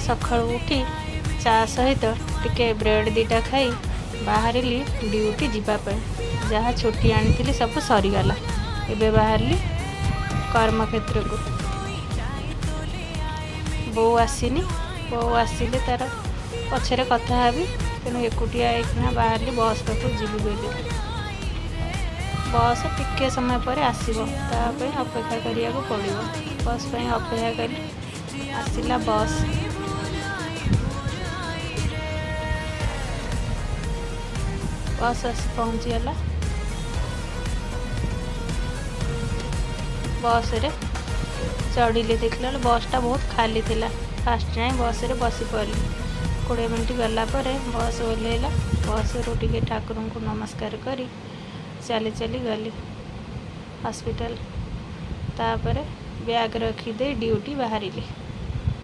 सकाळु उठी चा सहित टिके ब्रेड दीटा खाई बाहरी ड्यूटी जीवाई। जहाँ छुट्टी आनी सब सरीगला। एबे बाहरली कर्मक्षेत्र को। बो आसीनी, बो आसिले तार पछरे कथा हेबी। तेणु एकुटिया एक बाहरली बस पाखु जीवी बोली। बस टिके समय पर आसीबो, तापई अपेक्षा करिया को पड़िबो। बस पई अपेक्षा करी आसिला बस। बस आसी पहुँचीगला। बस रे चढ़िले देखला बसटा बहुत खाली थिला। फास्ट जाए बस रे बसी पड़ली। 20 मिनट गला पर बस ओह्लैला। बस रू टिके ठाकुर को नमस्कार करी चली चली गली हॉस्पिटल। तापर बैग रखीदे ड्यूटी बाहरिली।